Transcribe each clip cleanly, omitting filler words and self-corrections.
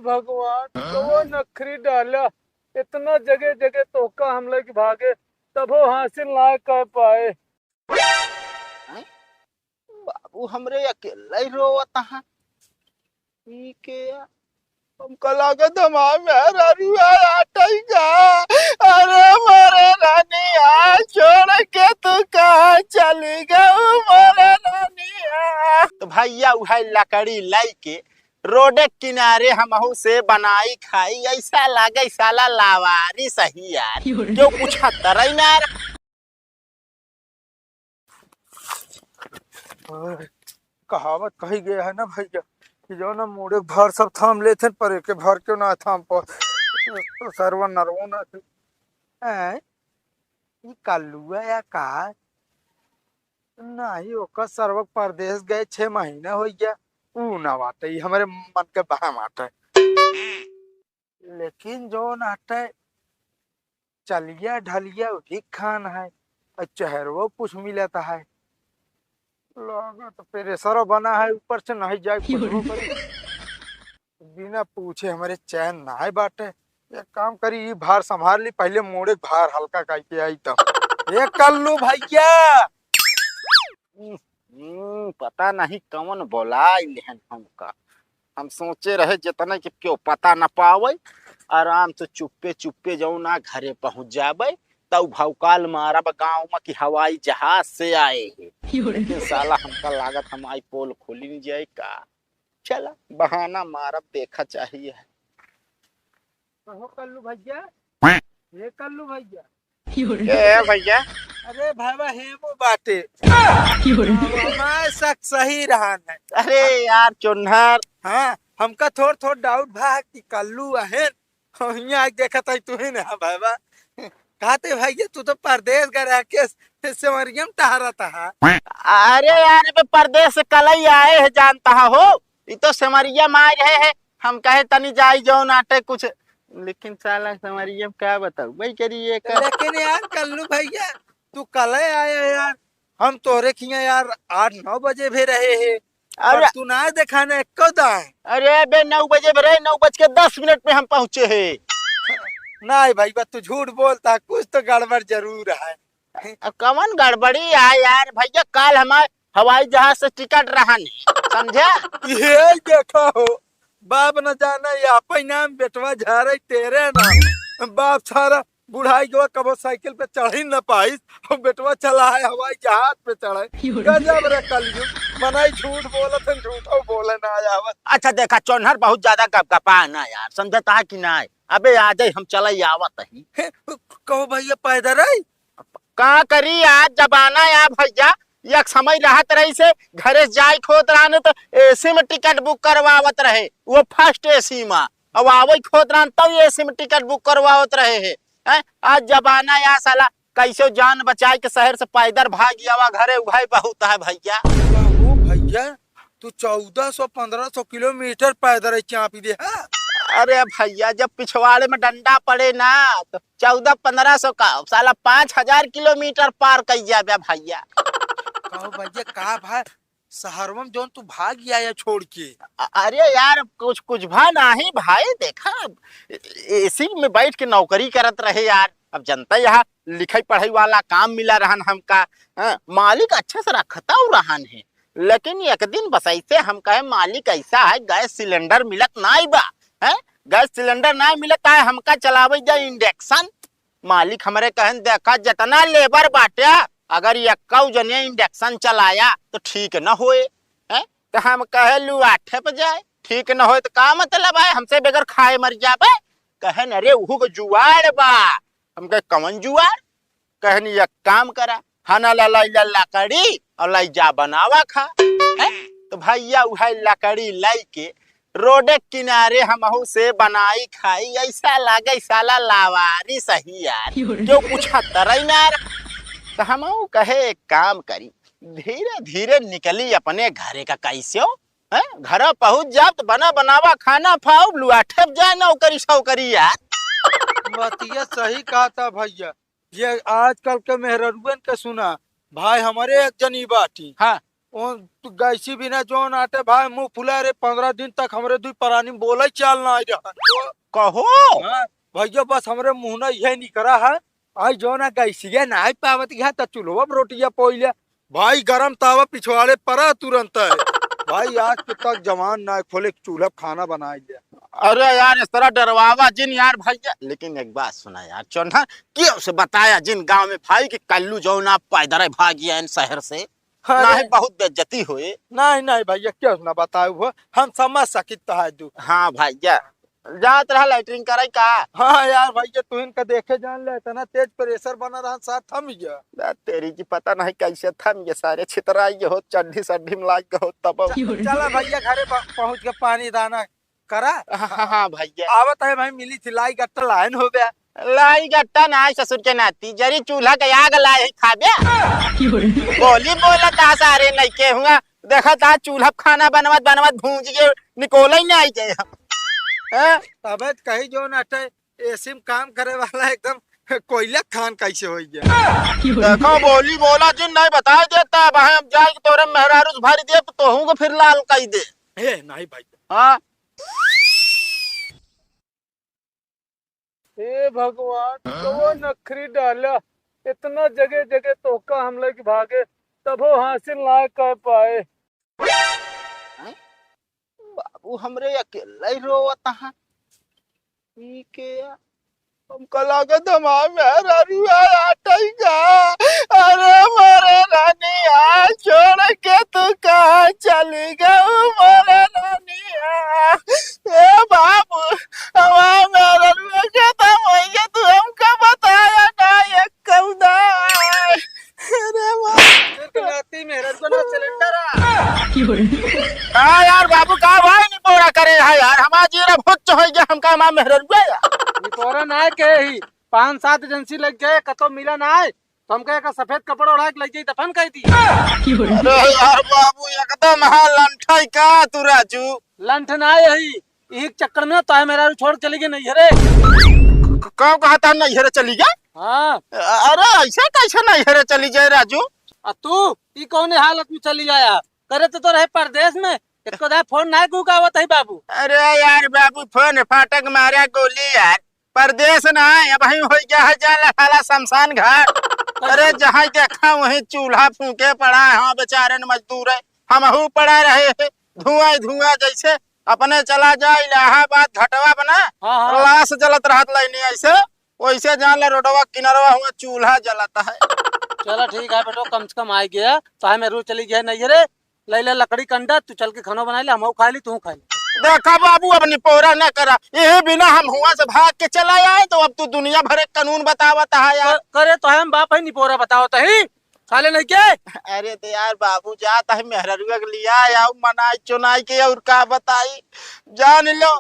भगवान वो नखरी डाला। इतना जगह जगह तोका हम लोग भागे तबो हासिल ना कर पाए। बाबू हमरे अकेला ही रोवता है। ठीक है यार, हमको लागत हमारा रुआ आटेगा। अरे मोरे रानिया छोड़ के तू कहाँ चली गई मोरे रानिया। तो भैया उहे लकड़ी लाई के रोडे किनारे हमहू से बनाई खाई। ऐसा लागे साला लावारी सही यार, जो कुछ तरह ना। कहावत कही गया है ना भैया कि जो ना मोड़े भर सब थाम लेते पर एक भर क्यों ना थाम पा तो सर्व नरवो ना थे। ये कल्लुआ या का नहीं ओकर सर्व परदेश गए 6 महीना हो गया। ऊ ना बाटे हमारे मन के बहा माटे। लेकिन जो नाटे चलिया ढलिया भी खान है और चेहरो कुछ मिलता है। लागत प्रेशर बना है ऊपर से नहीं जाए बिना पूछे हमारे चैन ना है बाटे। एक काम करी ये भार संभाल ली पहले मोड़े भार हल्का करके आई तब ये कर लू भैया। पता नहीं कौन बोला हमका। हम सोचे रहे जितना कि क्यों पता न पावे, आराम से चुप्पे चुप्पे जाऊ ना घरे पहुंच जाबे तब भौकाल मारब गाँव में कि हवाई जहाज से आए हैं। लेकिन साला हमका लागत हमारी पोल खोली नहीं जाए का। चला बहाना मारब देखा चाहिए। कर लू भैया ये कर लू भैया। भैया अरे भाई हे वो बाटे हमारे शक सही रहा है। अरे यार चुन्नर हाँ हमका थोड़ थोड़ डाउट भा कि कल्लू है यहाँ देखा था तू ही ना भाई कहते भैया तू तो परदेश गया के सिमरियम टहरा था। अरे यार परदेश से कल ही आए है जानता हो। ये तो सिमरिया मार रहे है। हम कहे तनी जाई जो नाटे कुछ, लेकिन साला सिमरिया क्या बताऊं भाई करिए। लेकिन यार कल्लू भैया तू कल आया यार हम तोरे खिया यार 8-9 बजे भी रहे हैं। अरे तू ना देखा ना कद आए। अरे बे 9 बजे भरे 9:10 में हम पहुंचे है। नहीं भाई बस तू झूठ बोलता कुछ तो गड़बड़ जरूर है। कौन गड़बड़ी है यार भैया। कल हमारे हवाई जहाज से टिकट रहा नहीं समझा। ये देखा हो बाप न जाना यहाँ नाम बेटवा जा रही तेरे नाम बाप सारा बुढ़ाई गवा कबो साइकिल पे चढ़ ही न पाई और बेटवा चला है हवाई जहाज पे चढ़े। गजब रे कलयुग मनाई झूठ बोलत झूठो बोले ना आवत। अच्छा देखा चौनहर बहुत ज्यादा गपगपा ना यार समझता है कि ना। अबे आ जाए हम चला आवत ही। कहो भैया पैदल है का करी आज जबाना यार भैया। एक समय रहत रही से घरे जाए खोद रहा तो एसी में टिकट बुक करवावत रहे वो फर्स्ट एसी में। अब आवई खोद रहा तब एसी में टिकट बुक करवावत रहे है। आज जबाना या साला कैसे जान बचाए के शहर से पैदल भाग आवा घरे उभाई बहुत है भैया। ओ भैया तू 1400-1500 किलोमीटर पैदल चापी दे। अरे भैया जब पिछवाड़े में डंडा पड़े ना तो 1400-1500 का साला 5000 किलोमीटर पार कर जाबे भैया। कहो भैया का भाई शहर में जो तू भाग आया छोड़ के। अरे यार कुछ कुछ भा नहीं भाई देखा एसी में बैठ के नौकरी करत रहे यार। अब जनता यहाँ लिखाई पढ़ाई वाला काम मिला रहन हमका। मालिक अच्छे से रखता रहन है। लेकिन एक दिन बस ऐसे हम कहे मालिक ऐसा है गैस सिलेंडर मिलत ना बा है। गैस सिलेंडर ना मिलत है हमका चलावे जाए इंडक्शन। मालिक हमारे कहन देखा जितना लेबर बाटे अगर ये कौ जने इंडक्शन चलाया तो ठीक न होए है। तो हम कहे लू 8 पे जाए ठीक न होए तो का मतलब है हमसे बगैर खाए मर जाबे। कहन अरे उहु को जुआड़ बा। हम कहे कौन जुआड़। कहन ये काम करा खाना ला लकड़ी और लाई जा बनावा खा है। तो भैया उहे लकड़ी लाई के रोडे किनारे हमहू से बनाई खाई। ऐसा लागे साला लावारी सही यार, जो कुछ तरह ना। तो हम कहे एक काम करी धीरे धीरे निकली अपने घरे का कैसे है। घर पहुंच जा तो बना बनावा खाना खाओ लुआठे जाए नौकरी सौकरी यार। बतिया सही कहा था भैया। ये आजकल के मेहरुअन के सुना भाई हमारे एक जनी बाटी। हाँ तू गैसी बिना जोन आटे भाई मुंह फुला रे 15 दिन तक हमरे दुई प्राणी बोले चाल ना रहा कहो हाँ, भैया बस हमरे मुंह ना यही नहीं करा है आई जो ना गैसिया ना पावत गया तो चूल्हा पर रोटियां पोइले भाई गरम तावा पिछवाड़े पड़ा तुरंत है भाई आज तक जवान ना खोले चूल्हा पर खाना बनाई दे। अरे यार इस तरह डरवावा जिन यार भैया, लेकिन एक बात सुना यार चौन्हा क्यों से बताया जिन गांव में भाई कि कल्लू जो ना पैदल भाग गया इन शहर से ना ही बहुत बेइज्जती हुई। नहीं नहीं भैया क्यों ना बताए हुआ हम समझ सकित है तू। हाँ भैया जात रहा लैटरिन करे का। हाँ यार भैया तू इनका देखे जान ले इतना तेज प्रेशर बना रहा साथ थम गया तेरी की पता नहीं कैसे थम ये सारे छितराई हो चड्ढी सड्ढी में लाग हो तब चला भैया घरे पहुंच के पानी दाना करा। हाँ भैया आवत है भाई मिली थी लाई गट्टा लाइन हो गया लाई गट्टा ना ससुर के नाती जरी चूल्हा के आग लाए खाबे बोली बोला ता सारे लइके हुआ देखा ता चूल्हा खाना बनवत बनवत भूंज के निकोल ही नहीं जाए तब कही जो नटे एसी में काम करे वाला एकदम कोयला खान कैसे हो गया। देखो बोली बोला जिन नहीं बता देता अब जाए तोरे मेहरारू भर दे तो हूँ फिर लाल कही दे नहीं भाई। हाँ हे भगवान तो नखरी डाला इतना जगह जगह तोका हम लोग भागे तब वो हासिल ना कर पाए। बाबू हमरे अकेला ही रोवता है हमको लागत मेहरारू आटेगा। अरे मोरे रानिया छोड़ के तू कहाँ चली गई मोरे रानिया ए बाबू हमारा मेहरारू कहता भैया तू हमको बताया ना ये कौदा। अरे मेरा सिलेंडर हाँ यार बाबू का भाई नहीं पूरा करे है यार हमारा जीरा भुच्च हो गया हमका हमारा मेहरारू तोरा ना के ही 5-7 एजेंसी लग गए कतो मिला ना है तो हम कहे का सफेद कपड़ा ओढ़ा के लग जाई दफन कह दी। अरे यार बाबू एकदम हाँ लंठाई का तू राजू लंठ ना यही एक चक्कर में तो मेरा छोड़ चली गई नहीं हरे कौन कहा था नहीं हरे चली गया। हाँ अरे ऐसा कैसे नहीं हरे चली जाए राजू तू ई कौन हालत में चली जाया करे तो रहे परदेश में इसको दे फोन ना क्यों आवत है बाबू। अरे यार बाबू फोन फाटक मारा गोली यार परदेश ना अब ही हो गया है जाला खाला शमशान घाट। अरे जहाँ देखा वही चूल्हा फूके पड़ा है हाँ बेचारे मजदूर है हम पड़ा रहे धुआं धुआं जैसे अपने चला जाए इलाहाबाद घटवा बना लाश जलत रहत लेनी ऐसे वैसे जान ले रोडवा किनारवा हुआ चूल्हा जलता है। चलो ठीक है बेटो कम से कम आ गया तो मैं रू चली गया नहीं रे ले ले लकड़ी कंडा तू चल के खाना बना ले हम खा ली तू खा ली। देखा बाबू अब निपोरा न करा ये बिना हम हुआ से भाग के चला आए तो अब तू दुनिया भर कानून बतावता है यार करे तो हम बाप है निपोरा बताओ तो ही खाले नहीं के। अरे तो यार बाबू जाता है मेहरुआ के लिया आओ मनाई चुनाई के और का बताई जान लो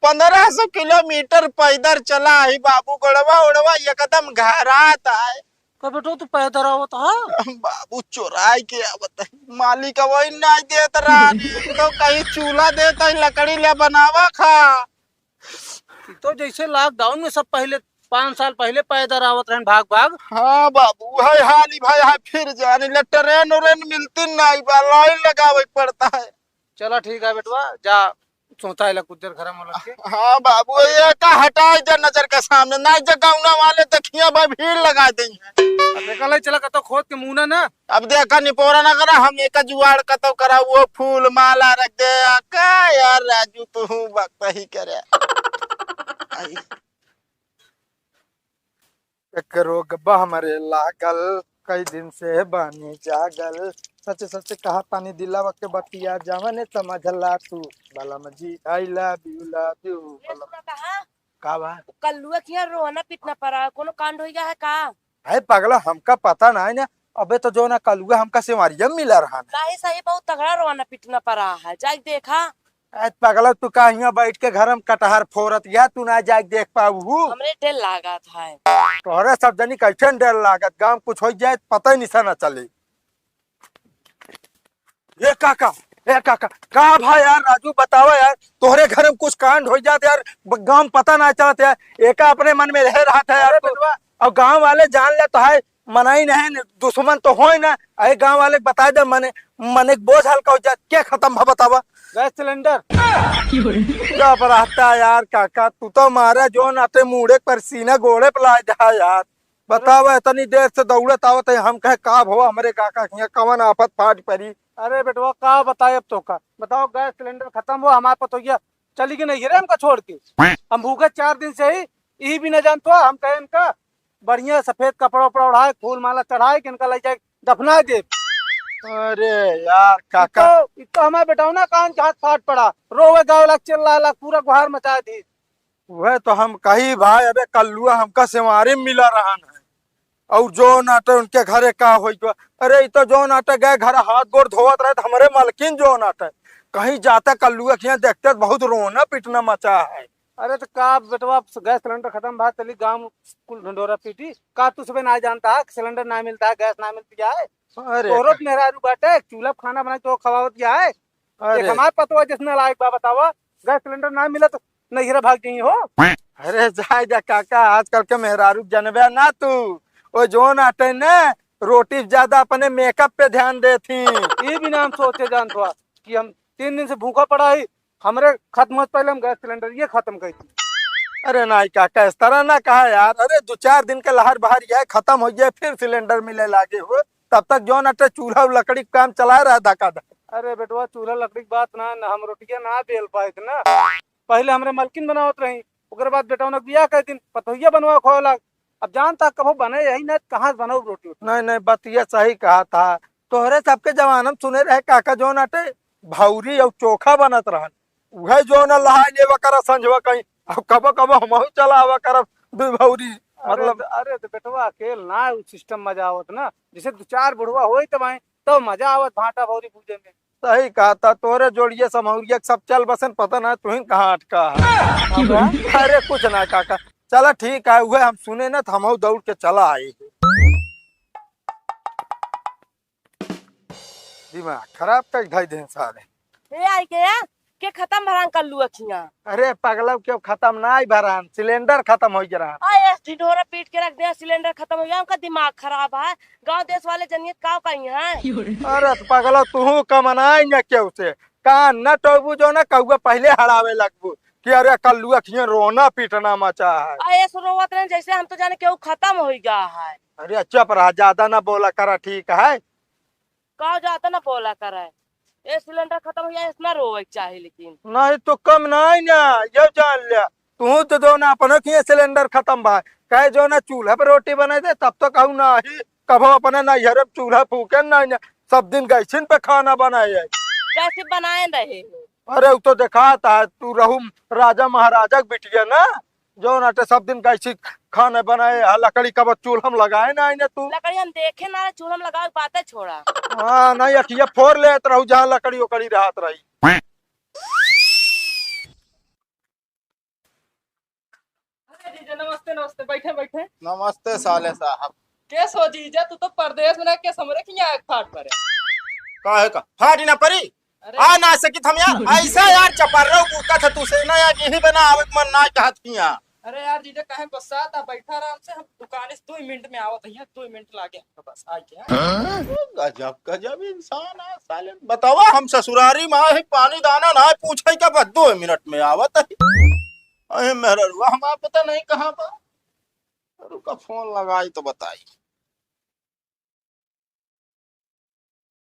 1500 किलोमीटर पैदल चला है बाबू गड़वा उड़वा एकदम घरात है बेटो तू पैदल आवत है बाबू चोराई के आवत है मालिक वही नहीं देत रानी तो कहीं चूल्हा देता है लकड़ी ले बनावा खा तो जैसे लॉकडाउन में सब पहले 5 साल पहले पैदल आवत रहन भाग भाग। हाँ बाबू है हाली भाई है फिर जाने ले ट्रेन उरेन मिलती नहीं बा लाइन लगावे पड़ता है। चलो ठीक है बेटवा जा सोता है कुछ देर घर में लग के। हाँ बाबू ये का हटाई दे नजर के सामने नहीं जगाउना वाले देखिए भाई भीड़ लगा देंगे। देखा चला कतो खोद के मुंह ना अब देखा निपोरा ना करा हम एक जुआड़ कतो करा वो फूल माला रख दे का यार राजू तू वक्त ही करे एक रोग बा हमारे लागल कई दिन से बानी जागल सच सच कहा तानी दिलावा के बतिया जवने समझला तू बलम जी आई लव यू का बा कल्लुआ किया रोना पिटना पड़ा कोनो कांड हो गया है का है पगला हमका पता नहीं ना अबे तो जो ना कलुआ हमका सेवारिया मिला रहा काहे सही बहुत तगड़ा रोना पिटना पड़ा है जाके देखा पगला तू का यहाँ बैठ के घर में कटहर फोरत या तू ना जाके देख पाऊ हमरे डर लागा था तोहरे सब जनी कैसे डर लागत गांव कुछ हो जाए पता ही नहीं ना चले। ये काका का भाई यार राजू बताओ यार तोहरे घर में कुछ कांड हो जाते यार गांव पता ना चलते यार एक अपने मन में रह रहा था यार और गांव वाले जान ले तो है मनाई नहीं न, दुश्मन तो हो ना। अरे गांव वाले के बता दे मने मने बोझ हल्का हो जाए क्या खत्म है बतावा। गैस सिलेंडर जब रहता यार काका तू तो मारा जो नाते मुड़े पर सीना गोड़े पे ला जा यार। बतावा इतनी देर से दौड़त आवत है हम कहे का भो हमारे काका हियां कवन आफत फाट पड़ी। अरे बेटवा का बताए अब तो का बताओ गैस सिलेंडर खत्म हुआ हमारे पतोहिया चली गई नहीं रे हमका छोड़ के। हम भूखे 4 दिन से ही यही भी न जानतो हम कहे इनका बढ़िया सफेद कपड़ा उपड़ा उड़ाए फूल माला चढ़ाए कि इनका ले जाए दफना दे। अरे यार काका तो हमारे बेटाओ ना कान के हाथ फाट पड़ा रोवे गावे लग चिल्ला लग पूरा गुहार मचा दी। वह तो हम कही भाई अबे कल्लुआ हमका सेवारी मिला रहा है और जो नाटे उनके घरे का हो। अरे ये तो जो नाटे गए घर हाथ गोड़ धोवत रहे हमारे मालकिन जो नाटे कहीं जाता कल्लुआ के देखते बहुत रोना पिटना मचा है। अरे तो का बेटवा गैस सिलेंडर खत्म भाई चली गांव कुल ढंडोरा पीटी का तू सुबह ना जानता है सिलेंडर ना मिलता है गैस ना मिलती है। अरे औरत मेहरारू बाटे चूल्हा पे खाना बनाए तो खवावत क्या है। एक हमारे पतवा जिसने लायक बा बतावा गैस सिलेंडर ना मिला तो नैहरा भाग गई हो। अरे जाए जा काका आजकल के मेहरारू जनबे ना तू वो जो नाटे ने रोटी ज्यादा अपने मेकअप पे ध्यान देती। ये भी नाम सोचे जानतो कि हम 3 दिन से भूखा पड़ा है हमरे खत्म होत पहले हम गैस सिलेंडर ये खत्म कर दी। अरे नहीं काका इस तरह ना कहा यार। अरे 2-4 दिन के लहर बहार यह खत्म हो जाए फिर सिलेंडर मिले लागे हो तब तक जो नाटे चूल्हा और लकड़ी का काम चला रहा धक्का धक्का। अरे बेटवा चूल्हा लकड़ी की बात ना हम रोटियां ना बेल पाए थे ना पहले हमरे मलकिन बनावत रही ओकर बाद बेटा ने बियाह कर दिन पतोहिया बनवा खोला अब जानता कबो बने यही ना कहाँ से बनाऊ रोटी। नहीं नहीं बात ये सही कहा था तोहरे सबके जमाना में सुने रहे काका जो नाटे भौरी और चोखा बनत रहन वह जो न लहाई लेवा कर संजवा कहीं अब कबो कबो हम चला आवा करब दू भौरी मतलब। अरे तो बेटवा अकेल ना उ सिस्टम मजा आवत ना जैसे 2-4 बुढ़वा होई तब आए तो मजा आवत भाटा भौरी पूजे में। सही कहा था तोरे जोड़िए समौरिया सब चल बसन पता ना तू कहाँ अटका है। अरे कुछ ना काका चला ठीक है वह हम सुने ना हम दौड़ के चला आए। दिमाग खराब तक ढाई दिन सारे ए आई गया के खत्म भरान कर लू अखियां। अरे पगला क्यों खत्म ना ही भरान सिलेंडर खत्म हो रहा। आए ढिढोरा पीट के रख दे सिलेंडर खत्म हो गया उनका दिमाग खराब है गांव देश वाले जनियत का कहीं है। अरे तो पगला तू कमनाई न क्यों से कान न टोबू जो न कहुआ पहले हड़ावे लगबू कि अरे कल्लुआ खिया रोना पीटना मचा है। आए रोवत रहे जैसे हम तो जाने केहू खत्म हो गया है। अरे चुप रहा ज्यादा ना बोला करा ठीक है। कहा जाता ना बोला करे ये सिलेंडर खत्म हो गया इतना रोवे चाहिए लेकिन नहीं तो कम नहीं ना ये जान लिया तू तो दो ना अपने खिया सिलेंडर खत्म भाई कहे जो ना चूल्हा पे रोटी बने दे तब तो कहू ना ही कभो अपने ना हर चूल्हा फूके ना सब दिन गैसिन पे खाना बनाए कैसे बनाए रहे। अरे वो तो देखा था तू रहू राजा महाराजा के बिटिया ना जो नाटे सब दिन कैसी खाने बनाए लकड़ी का चूल्हा में लगाए ना इन्हें तू लकड़ी हम देखे ना चूल्हा में लगा बातें छोड़ा। हाँ नहीं अखिया फोड़ लेत रहू जहाँ लकड़ी उकड़ी रहत रही। नमस्ते नमस्ते बैठे बैठे। नमस्ते साले साहब। के सो जीजा तू तो परदेश में रह के समरे की यहाँ फाट पड़े काहे का फाटी ना परी आ ना सकी हम यार ऐसा यार चपर रहो बुका था तू से ना यार यही बना आवे मन ना चाहत किया। अरे यार जीजा कहे गुस्सा था बैठा आराम से हम दुकान से 2 मिनट में आवत है 2 मिनट लागे बस आ गया। गजब गजब इंसान है साले बतावा हम ससुरारी में आए पानी दाना ना पूछे क्या बस 2 मिनट में आवत है। अरे मेरा रुआ हमारा पता नहीं कहाँ पर रुका फोन लगाई तो बताई।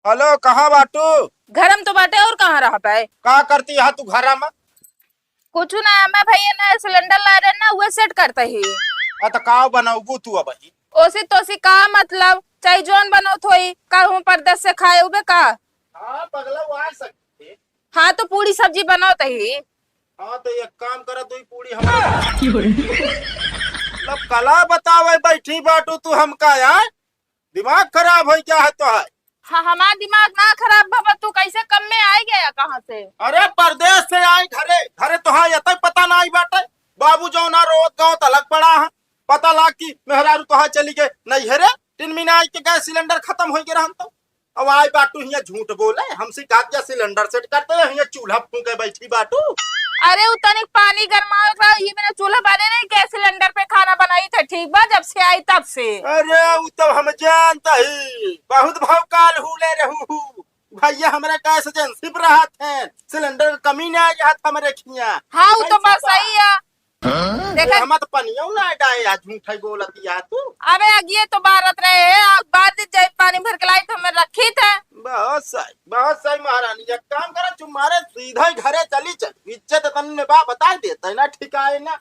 हेलो कहाँ बाटू घरम तो बाटे और कहाँ रह पाए का करती है तू घरा में कुछ ना मैं भैया ना सिलेंडर ला रहे ना वो सेट करते ही तो का बनाऊ तू अब ही ओसी तोसी का मतलब चाहे जोन बनो थोई का हूँ परदेश से खाए उबे का। हाँ पगला वो आ सकते। हाँ तो पूरी सब्जी बनाओ तही। हाँ तो एक काम करा तू पूरी हमारे मतलब कला बतावे बैठी बाटू तू हमका यार दिमाग खराब हो क्या है तो है। हाँ हमारा दिमाग ना खराब बाबा तू कैसे कम में आ गया कहाँ से। अरे परदेश से आई घरे घरे तो हाँ ये पता ना आई बाटे बाबू जो ना रोत गाँव तलक पड़ा है पता लाग की मेहरारू तो हाँ चली गए नहीं है रे 3 महीना आई के गैस सिलेंडर खत्म हो गया हम तो अब आई बाटू यहाँ झूठ बोले हमसे कहा सिलेंडर सेट करते हैं चूल्हा फूके बैठी बाटू। अरे उतनी पानी गर्मा ये मैंने चूल्हा बने नहीं गैस सिलेंडर पे खाना बनाई था ठीक बा जब से आई तब से से। अरे वो तो हम जानता ही, बहुत भौकाल हुले रहू भैया, हमारे गैस एजेंसी पर रहा थे, सिलेंडर की कमी नहीं आ था हमारे खिया। हाँ वो तो बात सही है। देखा हम तो पनिया ना डाए आज झूठा बोलती है तू। अबे ये तो भारत रहे है, बाद जाए पानी भर के लाई तो हमें रखी थे। बहुत सही महारानी, एक काम करो तुम्हारे सीधा ही घरे चली चल, इज्जत तन में बा बता देता है ना, ठीक है ना।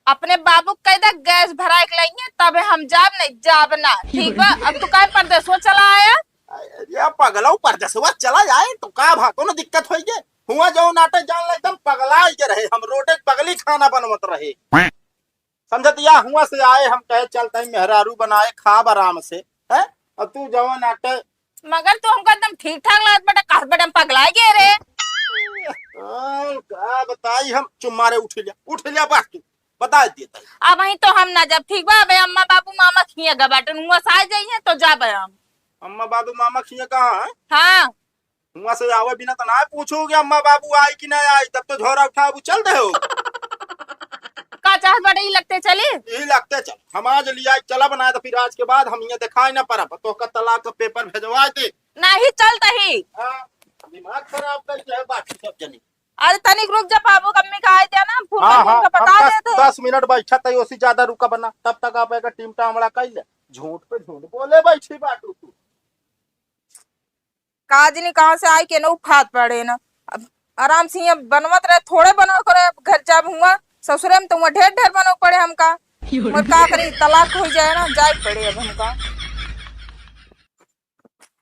अपने बाबू कह दे गैस भरा के लाइए तबे हम जाब नहीं जाब ना, ठीक बा। अब तू काय परदेसो चला आया? ये पगला परदेसवा चला जाए तो का भा कोनो दिक्कत होई गे, हुआ जो नाटक जान एकदम पगला के रहे, हम रोटे पगली खाना बनवत रहे, समझत या हुआ से आए हम कहे चलते हैं मेहरारू बनाए खाब आराम से है। अब तू जो नाटक मगर तू हमको एकदम ठीक ठाक लागत बेटा, कह बेटा पगला गए रे। का बताई हम चुम्मारे उठ लिया बात तू बता देता है। अब वही तो हम ना जब ठीक बा बे अम्मा बाबू मामा खिया गा बाटन हुआ साज जाइए तो जाबे हम। अम्मा बाबू मामा खिया कहाँ है? हाँ हुआ से आवे बिना तो ना पूछोगे अम्मा बाबू आई कि नहीं आई, तब तो झोरा उठा चल दे हो। का चाहत बड़े ही लगते चली यही लगते चल, हम आज लिया चला बनाया तो फिर आज के बाद हम ये दिखाई ना पड़ा तो का तलाक का पेपर भेजवा दे। नहीं चलता ही। दिमाग खराब कर जाए बाकी सब जनी। अरे तनिक रुक जा, बाबू कम्मी का आए थे ना फूल हाँ का बता देते। 10 मिनट बैठा था उससे ज्यादा रुका बना, तब तक आप एक टीम टामड़ा कर ले, झूठ पे झूठ बोले बैठी बाटू तू। काजनी कहाँ से आई के ना फात पड़े ना, अब आराम से यहाँ बनवत रहे, थोड़े बनो करे घर जब हुआ ससुरे में तो ढेर ढेर बनो पड़े हमका, और का करी तलाक हो जाए ना जाए पड़े अब हमका।